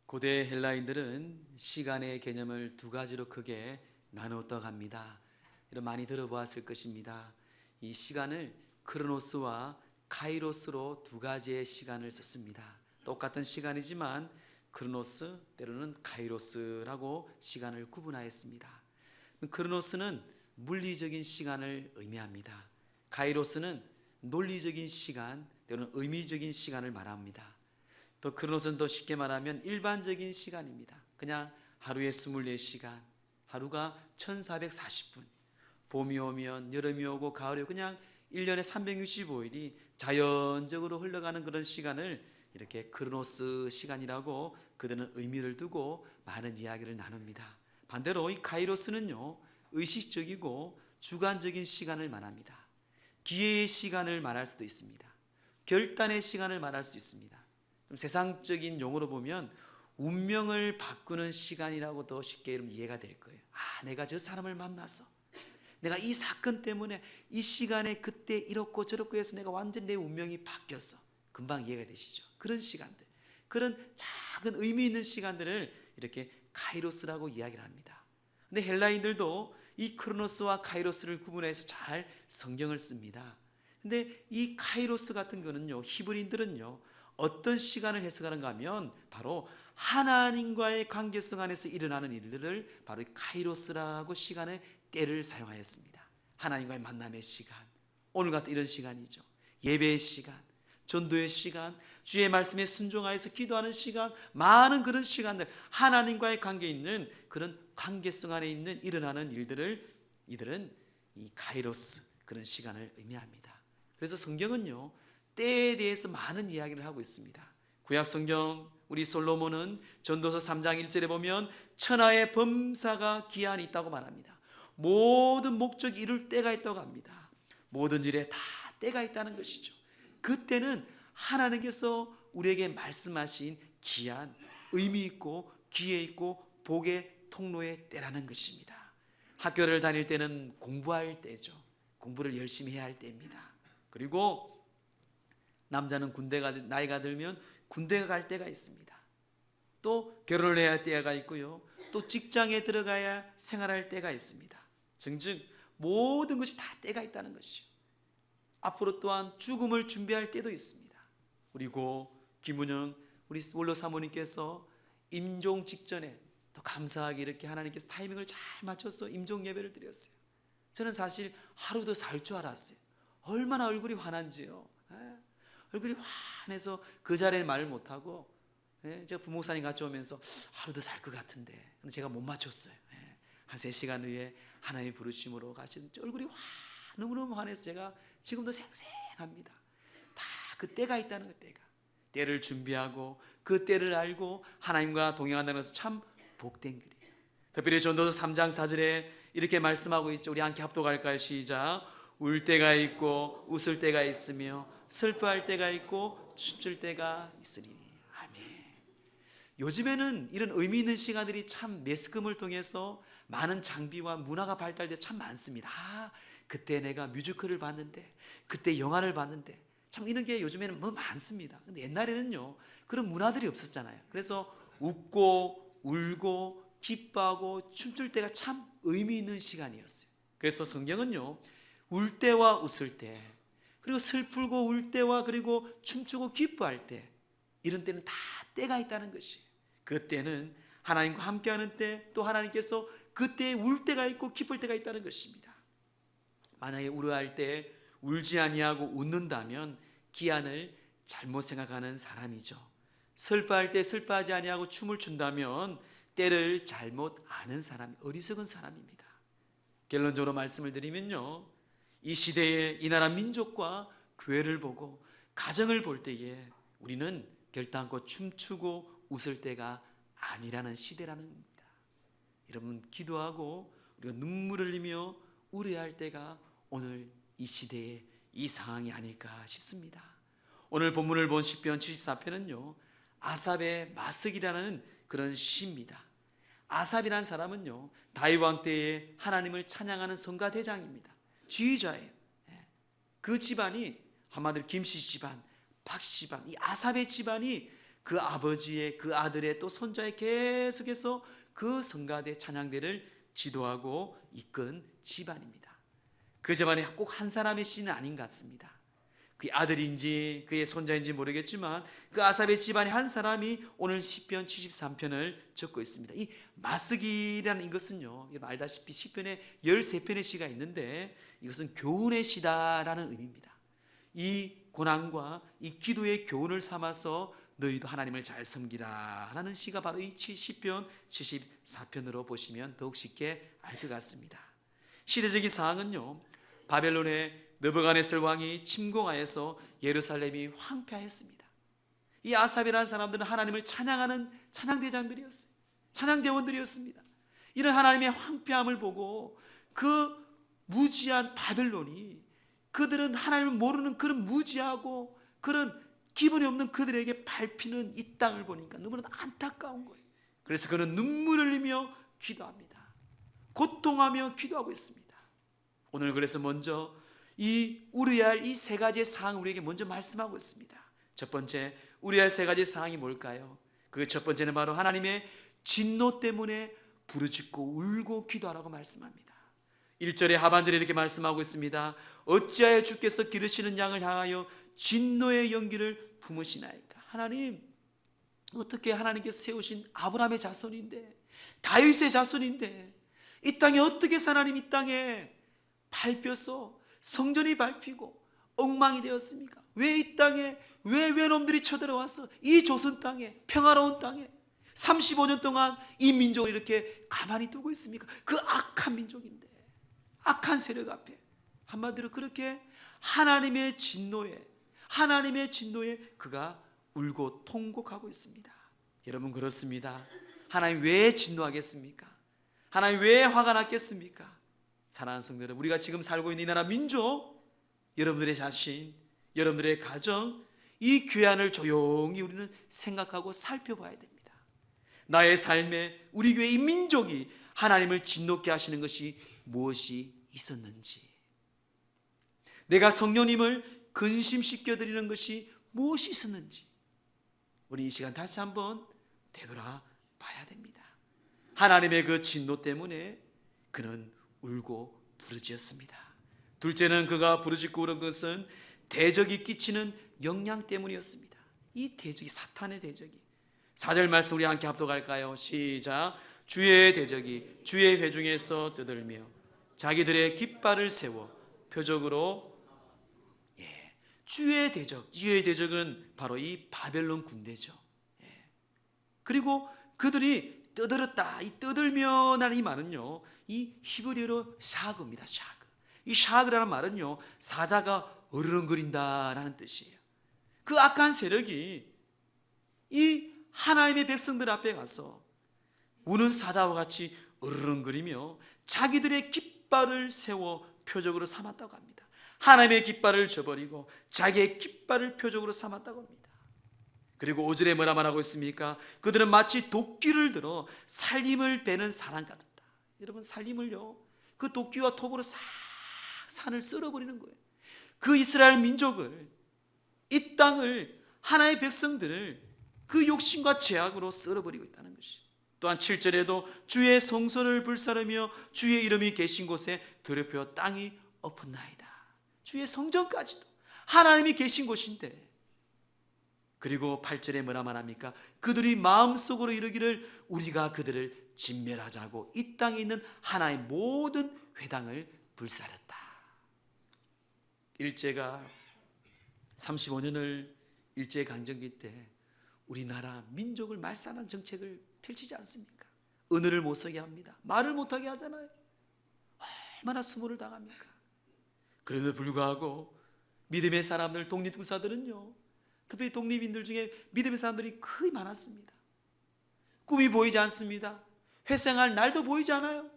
고대 헬라인들은 시간의 개념을 두 가지로 크게 나누었다고 합니다. 이런 많이 들어보았을 것입니다. 이 시간을 크로노스와 카이로스로 두 가지의 시간을 썼습니다. 똑같은 시간이지만 크로노스 때로는 카이로스라고 시간을 구분하였습니다. 크로노스는 물리적인 시간을 의미합니다. 카이로스는 논리적인 시간, 때로는 의미적인 시간을 말합니다. 또 크로노스는 더 쉽게 말하면 일반적인 시간입니다. 그냥 하루에 24시간, 하루가 1440분, 봄이 오면 여름이 오고 가을이 오고 그냥 1년에 365일이 자연적으로 흘러가는 그런 시간을 이렇게 크로노스 시간이라고 그들은 의미를 두고 많은 이야기를 나눕니다. 반대로 이 카이로스는요, 의식적이고 주관적인 시간을 말합니다. 기회의 시간을 말할 수도 있습니다. 결단의 시간을 말할 수 있습니다. 좀 세상적인 용어로 보면 운명을 바꾸는 시간이라고 더 쉽게 이해가 될 거예요. 내가 저 사람을 만나서 내가 이 사건 때문에 이 시간에 그때 이렇고 저렇고 해서 내가 완전 내 운명이 바뀌었어. 금방 이해가 되시죠? 그런 시간들, 그런 작은 의미 있는 시간들을 이렇게 카이로스라고 이야기를 합니다. 근데 헬라인들도 이 크로노스와 카이로스를 구분해서 잘 성경을 씁니다. 근데 이 카이로스 같은 거는요, 히브리인들은요, 어떤 시간을 해석하는가 하면 바로 하나님과의 관계성 안에서 일어나는 일들을 바로 카이로스라고 시간의 때를 사용하였습니다. 하나님과의 만남의 시간, 오늘 같은 이런 시간이죠. 예배의 시간, 전도의 시간, 주의 말씀에 순종하여서 기도하는 시간, 많은 그런 시간들, 하나님과의 관계에 있는 그런 관계성 안에 있는 일어나는 일들을 이들은 이 카이로스, 그런 시간을 의미합니다. 그래서 성경은요, 때에 대해서 많은 이야기를 하고 있습니다. 구약 성경 우리 솔로몬은 전도서 3장 1절에 보면 천하의 범사가 기한이 있다고 말합니다. 모든 목적이 이룰 때가 있다고 합니다. 모든 일에 다 때가 있다는 것이죠. 그때는 하나님께서 우리에게 말씀하신 기한, 의미 있고 기회 있고 복의 통로의 때라는 것입니다. 학교를 다닐 때는 공부할 때죠. 공부를 열심히 해야 할 때입니다. 그리고 남자는 군대가 나이가 들면 군대가 갈 때가 있습니다. 또 결혼을 해야 할 때가 있고요. 또 직장에 들어가야 생활할 때가 있습니다. 증증 모든 것이 다 때가 있다는 것이요. 앞으로 또한 죽음을 준비할 때도 있습니다. 그리고 김은영 우리 원로 사모님께서 임종 직전에 또 감사하게 이렇게 하나님께서 타이밍을 잘 맞춰서 임종 예배를 드렸어요. 저는 사실 하루도 살 줄 알았어요. 얼마나 얼굴이 환한지요. 얼굴이 환해서 그 자리에 말을 못하고 제가 부목사님 같이 오면서 하루도 살 것 같은데 근데 제가 못 맞췄어요. 한 3시간 후에 하나님의 부르심으로 가시는 얼굴이 너무너무 환해서 제가 지금도 생생합니다. 다 그 때가 있다는 그 때를 준비하고 그 때를 알고 하나님과 동행한다는 것은 참 복된 길이에요. 특별히 전도서 3장 4절에 이렇게 말씀하고 있죠. 우리 함께 합독할까요? 시작. 울 때가 있고 웃을 때가 있으며 슬퍼할 때가 있고 춤출 때가 있으리니. 아멘. 요즘에는 이런 의미 있는 시간들이 참 매스컴을 통해서 많은 장비와 문화가 발달돼 참 많습니다. 그때 내가 뮤지컬을 봤는데, 그때 영화를 봤는데, 참 이런 게 요즘에는 뭐 많습니다. 근데 옛날에는요, 그런 문화들이 없었잖아요. 그래서 웃고 울고 기뻐하고 춤출 때가 참 의미 있는 시간이었어요. 그래서 성경은요, 울 때와 웃을 때, 그리고 슬프고 울 때와 그리고 춤추고 기뻐할 때, 이런 때는 다 때가 있다는 것이에요. 그 때는 하나님과 함께하는 때, 또 하나님께서 그때에 울 때가 있고 기쁠 때가 있다는 것입니다. 만약에 우려할 때 울지 아니하고 웃는다면 기한을 잘못 생각하는 사람이죠. 슬퍼할 때 슬퍼하지 아니하고 춤을 춘다면 때를 잘못 아는 사람, 어리석은 사람입니다. 결론적으로 말씀을 드리면요, 이 시대에 이 나라 민족과 교회를 보고 가정을 볼 때에 우리는 결단코 춤추고 웃을 때가 아니라는 시대라는 겁니다. 여러분 기도하고 우리가 눈물을 흘리며 우려할 때가 오늘 이 시대의 이 상황이 아닐까 싶습니다. 오늘 본문을 본 시편 74편은요 아삽의 마석이라는 그런 시입니다. 아삽이라는 사람은요 다윗 왕 때에 하나님을 찬양하는 성가 대장입니다. 지휘자예요. 그 집안이 한마디로 김씨 집안, 박 집안, 이 아삽의 집안이 그 아버지의, 그 아들의, 또 손자의 계속해서 그 성가대 찬양대를 지도하고 이끈 집안입니다. 그 집안에 꼭 한 사람의 씨는 아닌 것 같습니다. 그의 아들인지 그의 손자인지 모르겠지만 그 아삽의 집안의 한 사람이 오늘 시편 73편을 적고 있습니다. 이 마스기라는 이것은요, 알다시피 시편에 13편의 시가 있는데 이것은 교훈의 시다라는 의미입니다. 이 고난과 이 기도의 교훈을 삼아서 너희도 하나님을 잘 섬기라 하는 시가 바로 이 시편 74편으로 보시면 더욱 쉽게 알 것 같습니다. 시대적인 상황은요, 바벨론의 느부갓네살 왕이 침공하여서 예루살렘이 황폐하였습니다. 이 아삽이라는 사람들은 하나님을 찬양하는 찬양대장들이었어요. 찬양대원들이었습니다. 이런 하나님의 황폐함을 보고 그 무지한 바벨론이, 그들은 하나님을 모르는 그런 무지하고 그런 기본이 없는 그들에게 밟히는 이 땅을 보니까 너무나 안타까운 거예요. 그래서 그는 눈물을 흘리며 기도합니다. 고통하며 기도하고 있습니다. 오늘 그래서 먼저 이 우려야 할 이 세 가지의 사항을 우리에게 먼저 말씀하고 있습니다. 첫 번째, 우려야 할 세 가지의 사항이 뭘까요? 그 첫 번째는 바로 하나님의 진노 때문에 부르짖고 울고 기도하라고 말씀합니다. 1절의 하반절에 이렇게 말씀하고 있습니다. 어찌하여 주께서 기르시는 양을 향하여 진노의 연기를 품으시나이까. 하나님, 어떻게 하나님께서 세우신 아브라함의 자손인데, 다윗의 자손인데, 이 땅에 어떻게 하나님 이 땅에 밟혀서 성전이 밟히고 엉망이 되었습니까? 왜 이 땅에, 왜 외놈들이 쳐들어와서 이 조선 땅에, 평화로운 땅에 35년 동안 이 민족을 이렇게 가만히 두고 있습니까? 그 악한 민족인데, 악한 세력 앞에 한마디로 그렇게 하나님의 진노에 그가 울고 통곡하고 있습니다. 여러분, 그렇습니다. 하나님 왜 진노하겠습니까? 하나님 왜 화가 났겠습니까? 사랑하는 성도 여러분, 우리가 지금 살고 있는 이 나라 민족, 여러분들의 자신, 여러분들의 가정, 이 교회안을 조용히 우리는 생각하고 살펴봐야 됩니다. 나의 삶에 우리 교회 이 민족이 하나님을 진노케 하시는 것이 무엇이 있었는지, 내가 성령님을 근심시켜드리는 것이 무엇이 있었는지 우리 이 시간 다시 한번 되돌아봐야 됩니다. 하나님의 그 진노 때문에 그는 울고 부르짖었습니다. 둘째는 그가 부르짖고 울은 것은 대적이 끼치는 영향 때문이었습니다. 이 대적이 사탄의 대적이, 4절 말씀 우리 함께 합독할까요? 시작. 주의 대적이 주의 회중에서 떠들며 자기들의 깃발을 세워 표적으로, 주의 대적은 바로 이 바벨론 군대죠. 그리고 그들이 떠들었다. 이 떠들며라는 이 말은요, 이 히브리어로 샤그입니다. 샤그. 이 샤그라는 말은요, 사자가 어르렁거린다라는 뜻이에요. 그 악한 세력이 이 하나님의 백성들 앞에 가서 우는 사자와 같이 어르렁거리며 자기들의 깃발을 세워 표적으로 삼았다고 합니다. 하나님의 깃발을 저버리고 자기의 깃발을 표적으로 삼았다고 합니다. 그리고 5절에 뭐라 말하고 있습니까? 그들은 마치 도끼를 들어 살림을 베는 사람 같았다. 여러분, 살림을요, 그 도끼와 톱으로 싹 산을 쓸어버리는 거예요. 그 이스라엘 민족을, 이 땅을, 하나의 백성들을 그 욕심과 죄악으로 쓸어버리고 있다는 것이. 또한 7절에도 주의 성소를 불사르며 주의 이름이 계신 곳에 더럽혀 땅이 엎었나이다. 주의 성전까지도 하나님이 계신 곳인데, 그리고 8절에 뭐라 말합니까? 그들이 마음속으로 이르기를 우리가 그들을 진멸하자고 이 땅에 있는 하나의 모든 회당을 불사렸다. 일제가 35년을 일제강점기 때 우리나라 민족을 말살하는 정책을 펼치지 않습니까? 언어를 못 쓰게 합니다. 말을 못하게 하잖아요. 얼마나 수모를 당합니까? 그래도 불구하고 믿음의 사람들, 독립투사들은요, 특별히 독립인들 중에 믿음의 사람들이 거의 많았습니다. 꿈이 보이지 않습니다. 회생할 날도 보이지 않아요.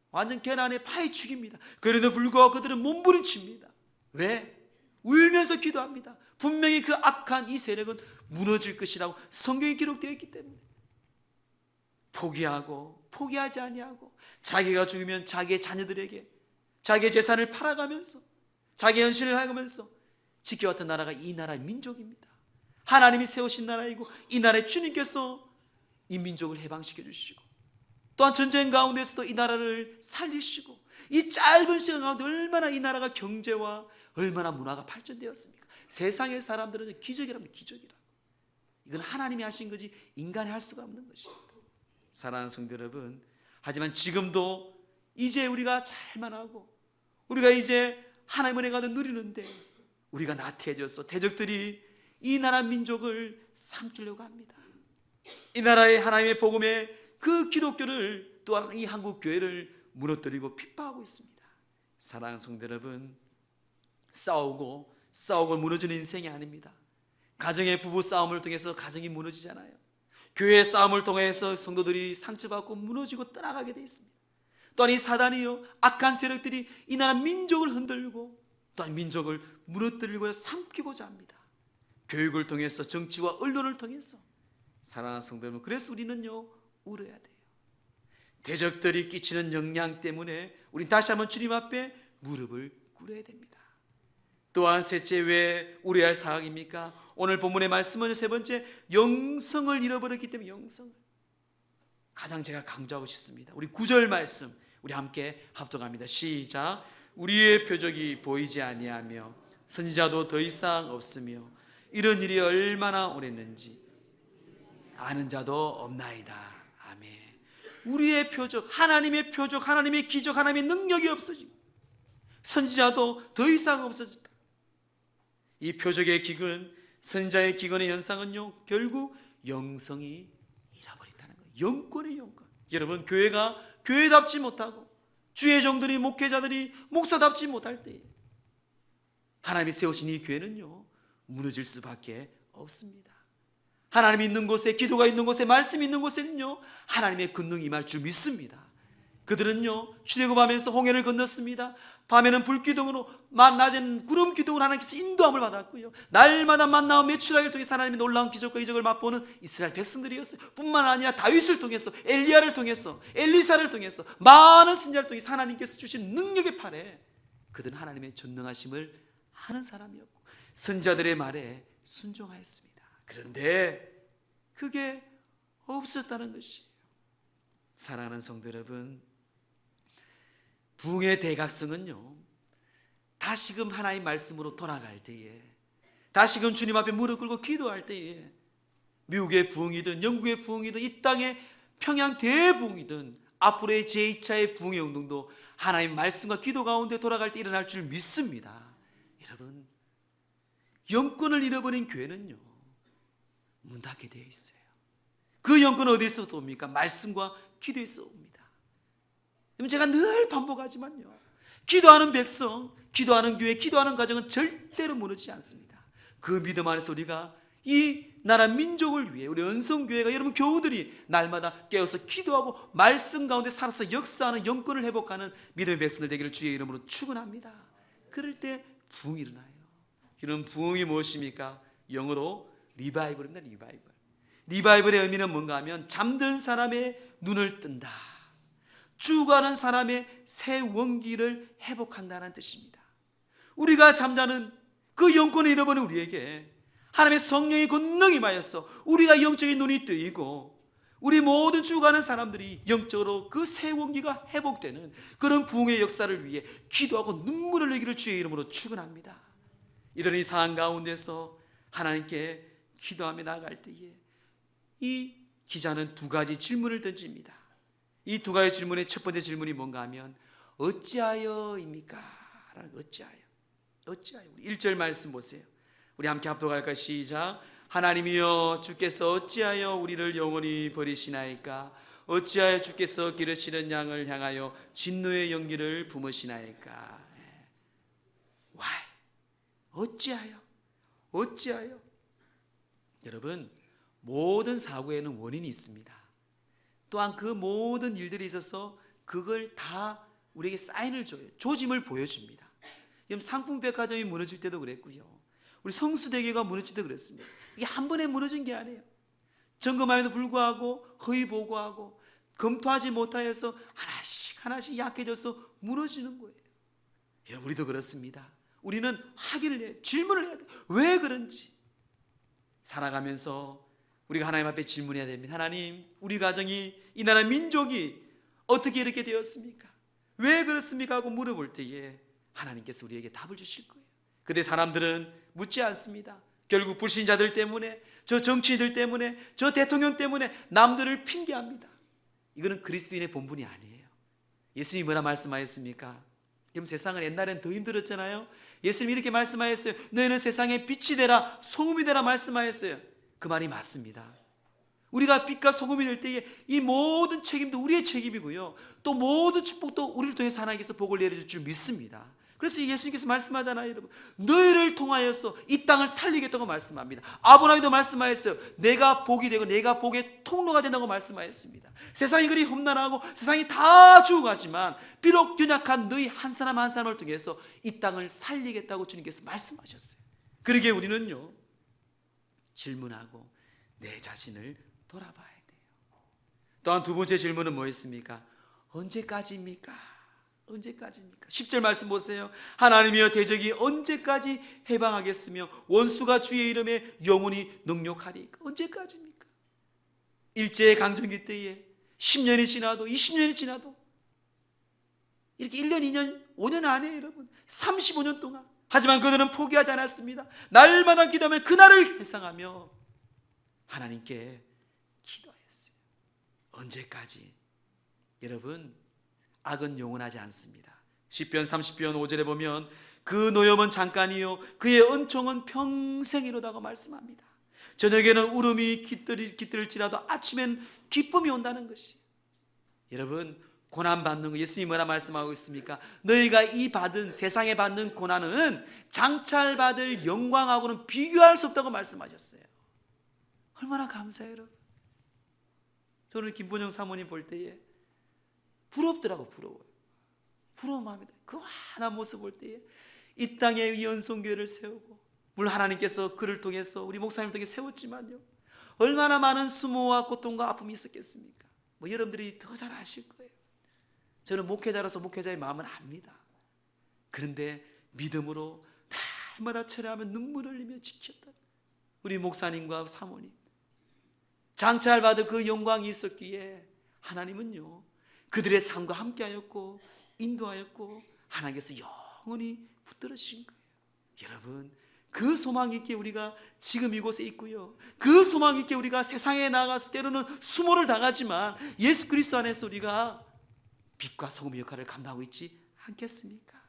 완전 계란에 파헤치기입니다. 그래도 불구하고 그들은 몸부림칩니다. 왜? 울면서 기도합니다. 분명히 그 악한 이 세력은 무너질 것이라고 성경에 기록되어 있기 때문에 포기하지 아니하고 자기가 죽으면 자기의 자녀들에게 자기의 재산을 팔아가면서 자기 현실을 하면서 지켜왔던 나라가 이 나라의 민족입니다. 하나님이 세우신 나라이고 이 나라의 주님께서 이 민족을 해방시켜 주시고 또한 전쟁 가운데서도 이 나라를 살리시고 이 짧은 시간 가운데 얼마나 이 나라가 경제와 얼마나 문화가 발전되었습니까? 세상의 사람들은 기적이랍니다. 기적이라. 이건 하나님이 하신 거지 인간이 할 수가 없는 것입니다. 사랑하는 성도 여러분, 하지만 지금도 이제 우리가 잘만 하고 우리가 이제 하나님의 은혜가 누리는데 우리가 나태해져서 대적들이 이 나라 민족을 삼키려고 합니다. 이 나라의 하나님의 복음의 그 기독교를 또한 이 한국 교회를 무너뜨리고 핍박하고 있습니다. 사랑하는 성도 여러분, 싸우고 무너지는 인생이 아닙니다. 가정의 부부 싸움을 통해서 가정이 무너지잖아요. 교회의 싸움을 통해서 성도들이 상처받고 무너지고 떠나가게 되어 있습니다. 또한 이 사단이요 악한 세력들이 이 나라 민족을 흔들고 또한 민족을 무너뜨리고 삼키고자 합니다. 교육을 통해서 정치와 언론을 통해서. 사랑하는 성도 여러분, 그래서 우리는요 울어야 돼요. 대적들이 끼치는 영향 때문에 우린 다시 한번 주님 앞에 무릎을 꿇어야 됩니다. 또한 셋째, 왜 울어야 할 상황입니까? 오늘 본문의 말씀은 세 번째, 영성을 잃어버렸기 때문에 영성을 가장 제가 강조하고 싶습니다. 우리 9절 말씀 우리 함께 합독합니다. 시작. 우리의 표적이 보이지 아니하며 선지자도 더 이상 없으며 이런 일이 얼마나 오랬는지 아는 자도 없나이다. 아멘. 우리의 표적, 하나님의 표적, 하나님의 기적, 하나님의 능력이 없어지고 선지자도 더 이상 없어졌다. 이 표적의 기근, 선지자의 기근의 현상은요 결국 영성이 잃어버린다는 거예요. 영권의 영권. 여러분, 교회가 교회답지 못하고 주의 종들이 목회자들이 목사답지 못할 때에 하나님이 세우신 이 교회는요 무너질 수밖에 없습니다. 하나님이 있는 곳에, 기도가 있는 곳에, 말씀이 있는 곳에는요 하나님의 권능이 임할 줄 믿습니다. 그들은요 출애굽하면서 홍해를 건넜습니다. 밤에는 불기둥으로, 낮에는 구름 기둥으로 하나님께서 인도함을 받았고요, 날마다 만나와 메추라기를 통해서 하나님의 놀라운 기적과 이적을 맛보는 이스라엘 백성들이었어요. 뿐만 아니라 다윗을 통해서, 엘리야를 통해서, 엘리사를 통해서, 많은 선지자를 통해서 하나님께서 주신 능력의 팔에 그들은 하나님의 전능하심을 하는 사람이었고 선지자들의 말에 순종하였습니다. 그런데 그게 없었다는 것이에요. 사랑하는 성도 여러분, 부흥의 대각성은요 다시금 하나님의 말씀으로 돌아갈 때에, 다시금 주님 앞에 무릎 꿇고 기도할 때에, 미국의 부흥이든 영국의 부흥이든 이 땅의 평양 대부흥이든 앞으로의 제2차의 부흥의 운동도 하나님의 말씀과 기도 가운데 돌아갈 때 일어날 줄 믿습니다. 여러분, 영권을 잃어버린 교회는요 문 닫게 되어 있어요. 그 영권은 어디서 옵니까? 말씀과 기도에서 옵니다. 제가 늘 반복하지만요, 기도하는 백성, 기도하는 교회, 기도하는 가정은 절대로 무너지지 않습니다. 그 믿음 안에서 우리가 이 나라 민족을 위해 우리 은성교회가, 여러분 교우들이 날마다 깨어서 기도하고 말씀 가운데 살아서 역사하는 영권을 회복하는 믿음의 백성들 되기를 주의 이름으로 축원합니다. 그럴 때 부흥이 일어나요. 이런 부흥이 무엇입니까? 영어로 리바이벌입니다. 리바이벌의 의미는 뭔가 하면 잠든 사람의 눈을 뜬다, 죽어가는 사람의 새 원기를 회복한다는 뜻입니다. 우리가 잠자는 그 영권을 잃어버린 우리에게 하나님의 성령의 권능이 임하여서 우리가 영적인 눈이 뜨이고 우리 모든 죽어가는 사람들이 영적으로 그 새 원기가 회복되는 그런 부흥의 역사를 위해 기도하고 눈물을 흘리기를 주의 이름으로 축원합니다. 이들은 이 상황 가운데서 하나님께 기도하며 나아갈 때에 이 기자는 두 가지 질문을 던집니다. 이 두 가지 질문의 첫 번째 질문이 뭔가 하면 어찌하여입니까? 어찌하여. 우리 1절 말씀 보세요. 우리 함께 합독할까요? 시작. 하나님이여, 주께서 어찌하여 우리를 영원히 버리시나이까? 어찌하여 주께서 기르시는 양을 향하여 진노의 연기를 뿜으시나이까? Why? 어찌하여? 여러분, 모든 사고에는 원인이 있습니다. 또한 그 모든 일들이 있어서 그걸 다 우리에게 사인을 줘요. 조짐을 보여줍니다. 상품백화점이 무너질 때도 그랬고요, 우리 성수대교가 무너질 때도 그랬습니다. 이게 한 번에 무너진 게 아니에요. 점검함에도 불구하고 허위 보고하고 검토하지 못하여서 하나씩 약해져서 무너지는 거예요. 여러분, 우리도 그렇습니다. 우리는 확인을 해야 돼. 질문을 해야 돼. 왜 그런지. 살아가면서 우리가 하나님 앞에 질문해야 됩니다. 하나님, 우리 가정이, 이 나라 민족이 어떻게 이렇게 되었습니까? 왜 그렇습니까? 하고 물어볼 때에 하나님께서 우리에게 답을 주실 거예요. 근데 사람들은 묻지 않습니다. 결국 불신자들 때문에, 저 정치인들 때문에, 저 대통령 때문에 남들을 핑계합니다. 이거는 그리스도인의 본분이 아니에요. 예수님이 뭐라 말씀하셨습니까? 그럼 세상은 옛날엔 더 힘들었잖아요. 예수님이 이렇게 말씀하셨어요. 너희는 세상에 빛이 되라, 소금이 되라 말씀하셨어요. 그 말이 맞습니다. 우리가 빛과 소금이 될 때에 이 모든 책임도 우리의 책임이고요, 또 모든 축복도 우리를 통해서 하나님께서 복을 내려줄 줄 믿습니다. 그래서 예수님께서 말씀하잖아요. 여러분, 너희를 통하여서 이 땅을 살리겠다고 말씀합니다. 아브라함도 말씀하였어요. 내가 복이 되고 내가 복의 통로가 된다고 말씀하였습니다. 세상이 그리 험난하고 세상이 다 죽어가지만 비록 연약한 너희 한 사람 한 사람을 통해서 이 땅을 살리겠다고 주님께서 말씀하셨어요. 그러기에 우리는요, 질문하고 내 자신을 돌아봐야 돼요. 또한 두 번째 질문은 뭐였습니까? 언제까지입니까? 언제까지입니까? 10절 말씀 보세요. 하나님이여 대적이 언제까지 해방하겠으며 원수가 주의 이름에 영원히 능욕하리까? 언제까지입니까? 일제강점기 때에 10년이 지나도 20년이 지나도 이렇게 1년, 2년, 5년 안에 여러분 35년 동안, 하지만 그들은 포기하지 않았습니다. 날마다 기도하며 그날을 회상하며 하나님께 기도했어요. 언제까지? 여러분, 악은 영원하지 않습니다. 시편 30편 5절에 보면 그 노염은 잠깐이요 그의 은총은 평생이로다고 말씀합니다. 저녁에는 울음이 깃들일지라도 아침엔 기쁨이 온다는 것이. 여러분, 고난받는 거 예수님이 뭐라 말씀하고 있습니까? 너희가 이 받은, 세상에 받는 고난은 장찰받을 영광하고는 비교할 수 없다고 말씀하셨어요. 얼마나 감사해요, 여러분. 저는 김본영 사모님 볼 때에 부럽더라고. 부러운 마음이 들어요. 그 환한 모습 볼 때에 이 땅에 연송교회를 세우고, 물론 하나님께서 그를 통해서 우리 목사님을 통해 세웠지만요, 얼마나 많은 수모와 고통과 아픔이 있었겠습니까? 여러분들이 더 잘 아실 거예요. 저는 목회자로서 목회자의 마음을 압니다. 그런데 믿음으로 날마다 철회하며 눈물을 흘리며 지켰던 우리 목사님과 사모님, 장차받을 그 영광이 있었기에 하나님은요 그들의 삶과 함께하였고 인도하였고 하나님께서 영원히 붙들으신 거예요. 여러분, 그 소망 있게 우리가 지금 이곳에 있고요, 그 소망 있게 우리가 세상에 나가서 때로는 수모를 당하지만 예수 그리스도 안에서 우리가 빛과 소금의 역할을 감당하고 있지 않겠습니까?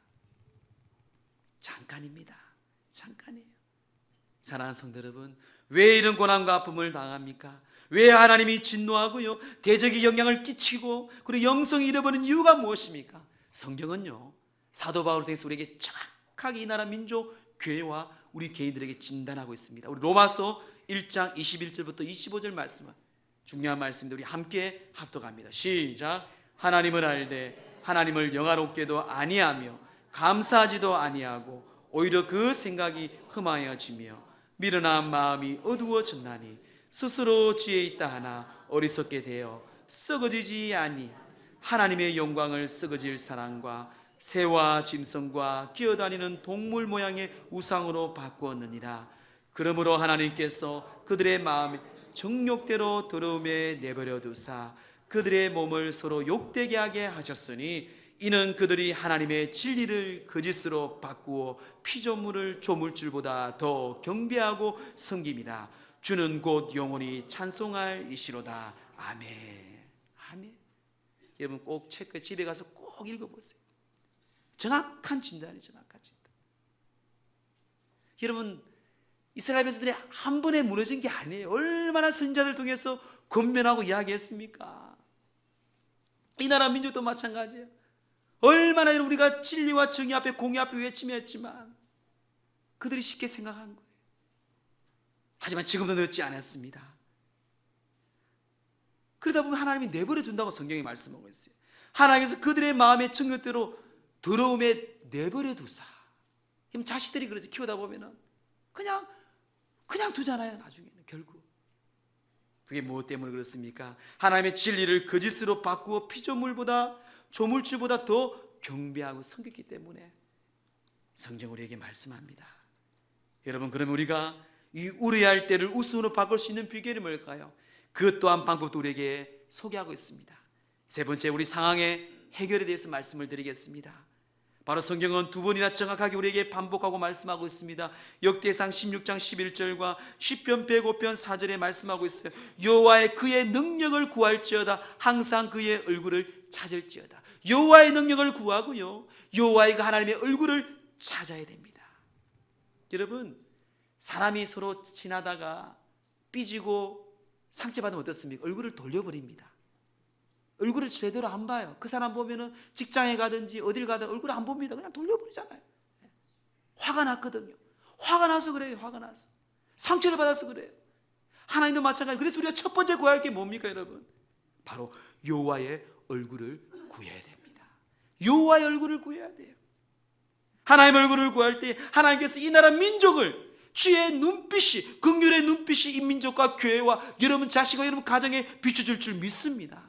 잠깐입니다. 잠깐이에요. 사랑하는 성도 여러분, 왜 이런 고난과 아픔을 당합니까? 왜 하나님이 진노하고요 대적이 영향을 끼치고 그리고 영성이 잃어버린 이유가 무엇입니까? 성경은요 사도 바울을 통해서 우리에게 정확하게 이 나라 민족 교회와 우리 개인들에게 진단하고 있습니다. 우리 로마서 1장 21절부터 25절 말씀은 중요한 말씀인데 우리 함께 합독합니다. 시작. 하나님을 알되 하나님을 영화롭게도 아니하며 감사하지도 아니하고 오히려 그 생각이 흠하여지며 미련한 마음이 어두워졌나니 스스로 지혜 있다 하나 어리석게 되어 썩어지지 아니 하나님의 영광을 썩어질 사람과 새와 짐승과 기어다니는 동물 모양의 우상으로 바꾸었느니라. 그러므로 하나님께서 그들의 마음에 정욕대로 더러움에 내버려 두사 그들의 몸을 서로 욕되게 하게 하셨으니 이는 그들이 하나님의 진리를 거짓으로 바꾸어 피조물을 조물줄보다 더 경배하고 섬김이라. 주는 곧 영원히 찬송할 이시로다. 아멘. 아멘. 여러분 꼭 책 집에 가서 꼭 읽어보세요. 정확한 진단이 정확한 진단. 여러분, 이스라엘 백성들이 한 번에 무너진 게 아니에요. 얼마나 선지자들 통해서 권면하고 이야기했습니까? 이 나라 민족도 마찬가지예요. 얼마나 우리가 진리와 정의 앞에 공의 앞에 외치며 했지만 그들이 쉽게 생각한 거예요. 하지만 지금도 늦지 않았습니다. 그러다 보면 하나님이 내버려 둔다고 성경이 말씀하고 있어요. 하나님께서 그들의 마음의 정욕대로 더러움에 내버려 두사. 자식들이 그러지, 키우다 보면은 그냥 두잖아요. 나중에는 결국 그게 무엇 때문에 그렇습니까? 하나님의 진리를 거짓으로 바꾸어 피조물보다 조물주보다 더 경배하고 섬겼기 때문에 성경 우리에게 말씀합니다. 여러분, 그러면 우리가 이 우려할 때를 웃음으로 바꿀 수 있는 비결이 뭘까요? 그 또한 방법도 우리에게 소개하고 있습니다. 세 번째, 우리 상황의 해결에 대해서 말씀을 드리겠습니다. 바로 성경은 두 번이나 정확하게 우리에게 반복하고 말씀하고 있습니다. 역대상 16장 11절과 시편 105편 4절에 말씀하고 있어요. 여호와의 그의 능력을 구할지어다 항상 그의 얼굴을 찾을지어다. 여호와의 능력을 구하고요, 여호와의 그 하나님의 얼굴을 찾아야 됩니다. 여러분, 사람이 서로 지나다가 삐지고 상처받으면 어떻습니까? 얼굴을 돌려버립니다. 얼굴을 제대로 안 봐요. 그 사람 보면은 직장에 가든지 어딜 가든 얼굴을 안 봅니다. 그냥 돌려버리잖아요. 화가 났거든요. 화가 나서 그래요. 화가 나서 상처를 받아서 그래요. 하나님도 마찬가지. 그래서 우리가 첫 번째 구할 게 뭡니까, 여러분? 바로 여호와의 얼굴을 구해야 됩니다. 여호와의 얼굴을 구해야 돼요. 하나님의 얼굴을 구할 때 하나님께서 이 나라 민족을 주의 눈빛이, 긍휼의 눈빛이 이 민족과 교회와 여러분 자식과 여러분 가정에 비춰줄 줄 믿습니다.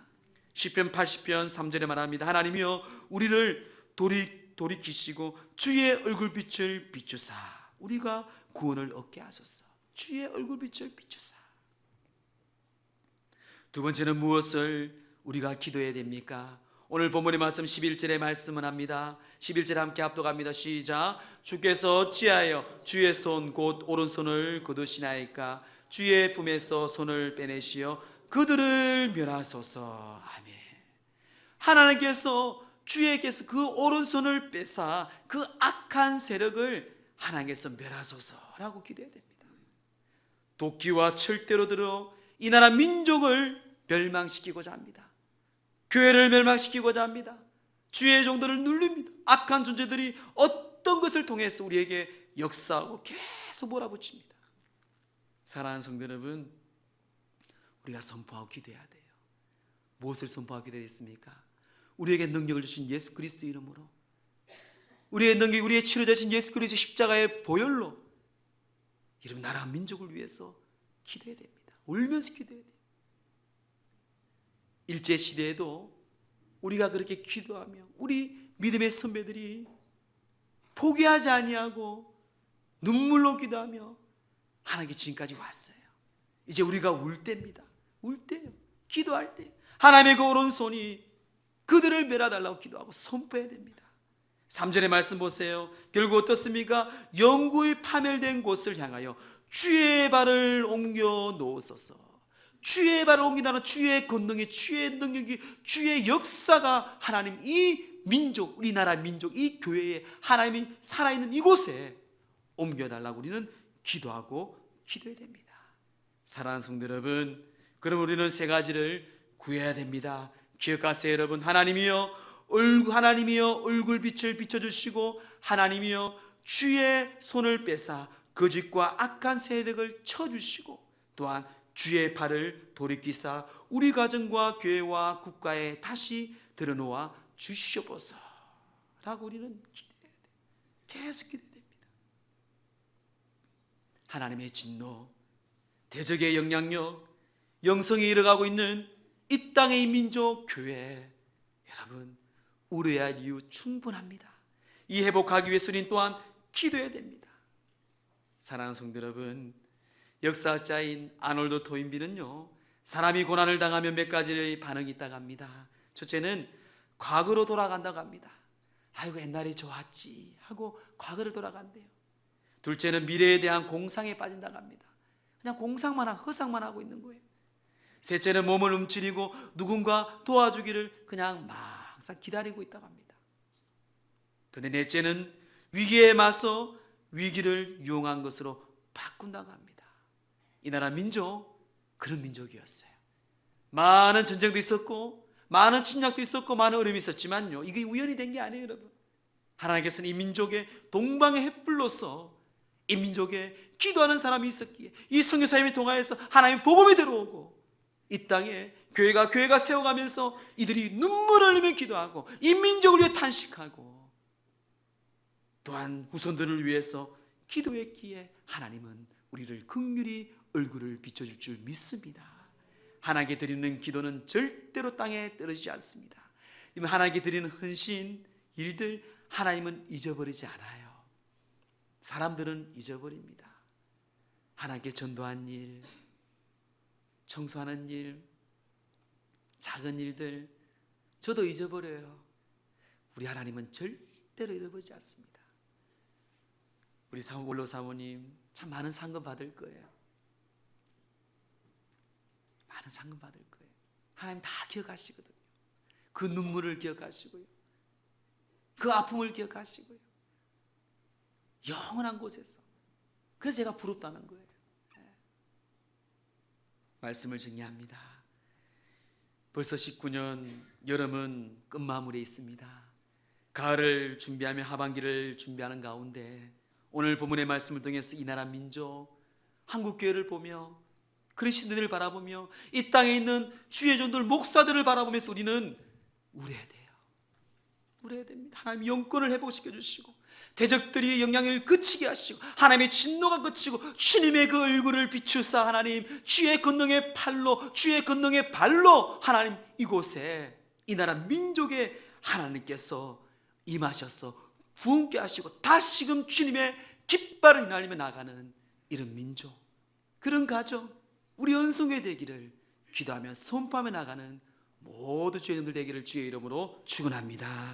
시편 80편 3절에 말합니다. 하나님이여 우리를 돌이키시고 주의 얼굴빛을 비추사 우리가 구원을 얻게 하소서. 주의 얼굴빛을 비추사. 두 번째는 무엇을 우리가 기도해야 됩니까? 오늘 본문의 말씀 11절의 말씀은 합니다. 11절 함께 합독합니다. 시작. 주께서 어찌하여 주의 손 곧 오른손을 거두시나이까? 주의 품에서 손을 빼내시어 그들을 멸하소서. 아멘. 하나님께서 주에게서 그 오른손을 빼사 그 악한 세력을 하나님께서 멸하소서라고 기도해야 됩니다. 도끼와 철대로 들어 이 나라 민족을 멸망시키고자 합니다. 교회를 멸망시키고자 합니다. 주의 종들을 누릅니다. 악한 존재들이 어떤 것을 통해서 우리에게 역사하고 계속 몰아붙입니다. 사랑하는 성도 여러분, 우리가 선포하고 기도해야 돼요. 무엇을 선포하고 기도했습니까? 우리에게 능력을 주신 예수 그리스도 이름으로, 우리의 능력, 우리의 치료자 되신 예수 그리스도 십자가의 보혈로 이런 나라 민족을 위해서 기도해야 됩니다. 울면서 기도해야 돼요. 일제시대에도 우리가 그렇게 기도하며 우리 믿음의 선배들이 포기하지 아니하고 눈물로 기도하며 하나님께 지금까지 왔어요. 이제 우리가 울 때입니다. 울 때요. 기도할 때 하나님의 그 오른손이 그들을 멸하달라고 기도하고 선포해야 됩니다. 3절의 말씀 보세요. 결국 어떻습니까? 영구히 파멸된 곳을 향하여 주의 발을 옮겨 놓으소서. 주의 발을 옮긴다는 주의 권능이, 주의 능력이, 주의 역사가 하나님 이 민족, 우리나라 민족, 이 교회에 하나님이 살아있는 이곳에 옮겨달라고 우리는 기도하고 기도해야 됩니다. 사랑하는 성도 여러분, 그럼 우리는 세 가지를 구해야 됩니다. 기억하세요 여러분. 하나님이여 얼굴빛을 비춰주시고, 하나님이여 주의 손을 빼사 거짓과 악한 세력을 쳐주시고, 또한 주의 발을 돌이키사 우리 가정과 교회와 국가에 다시 들어놓아 주시옵소서 라고 우리는 기도해야 돼요. 계속 기도해야 됩니다. 하나님의 진노, 대적의 영향력, 영성이 일어가고 있는 이 땅의 이 민족 교회, 여러분 우려할 이유 충분합니다. 이 회복하기 위해서 우리는 또한 기도해야 됩니다. 사랑하는 성도 여러분, 역사학자인 아놀드 토인비는요, 사람이 고난을 당하면 몇 가지의 반응이 있다고 합니다. 첫째는 과거로 돌아간다고 합니다. 아이고 옛날이 좋았지 하고 과거를 돌아간대요. 둘째는 미래에 대한 공상에 빠진다고 합니다. 그냥 공상만 하고 허상만 하고 있는 거예요. 셋째는 몸을 움츠리고 누군가 도와주기를 그냥 막상 기다리고 있다고 합니다. 그런데 넷째는 위기에 맞서 위기를 이용한 것으로 바꾼다고 합니다. 이 나라 민족, 그런 민족이었어요. 많은 전쟁도 있었고 많은 침략도 있었고 많은 어려움이 있었지만요, 이게 우연히 된 게 아니에요. 여러분, 하나님께서는 이 민족의 동방의 횃불로서 이 민족에 기도하는 사람이 있었기에 이 선교사님이 통하여서 하나님의 복음이 들어오고 이 땅에 교회가 세워가면서 이들이 눈물을 흘리며 기도하고 이 민족을 위해 탄식하고 또한 후손들을 위해서 기도했기에 하나님은 우리를 긍휼히 얼굴을 비춰줄 줄 믿습니다. 하나님께 드리는 기도는 절대로 땅에 떨어지지 않습니다. 하나님께 드리는 헌신, 일들 하나님은 잊어버리지 않아요. 사람들은 잊어버립니다. 하나님께 전도한 일, 청소하는 일, 작은 일들 저도 잊어버려요. 우리 하나님은 절대로 잃어버리지 않습니다. 우리 원로 사모님 참 많은 상금 받을 거예요. 많은 상금 받을 거예요. 하나님 다 기억하시거든요. 그 눈물을 기억하시고요, 그 아픔을 기억하시고요, 영원한 곳에서. 그래서 제가 부럽다는 거예요. 말씀을 정리합니다. 벌써 19년 여름은 끝마무리에 있습니다. 가을을 준비하며 하반기를 준비하는 가운데 오늘 본문의 말씀을 통해서 이 나라 민족, 한국교회를 보며 그리스도인들을 바라보며 이 땅에 있는 주의 종들, 목사들을 바라보면서 우리는 울어야 돼요. 울어야 됩니다. 하나님 영권을 회복시켜 주시고 대적들이 영향을 그치게 하시고 하나님의 진노가 그치고 주님의 그 얼굴을 비추사 하나님 주의 권능의 팔로, 주의 권능의 발로 하나님 이곳에 이 나라 민족에 하나님께서 임하셔서 부흥케 하시고 다시금 주님의 깃발을 휘날리며 나가는 이런 민족, 그런 가정, 우리 은성회 되기를 기도하며 선포하며 나가는 모두 주의 종들 되기를 주의 이름으로 축원합니다.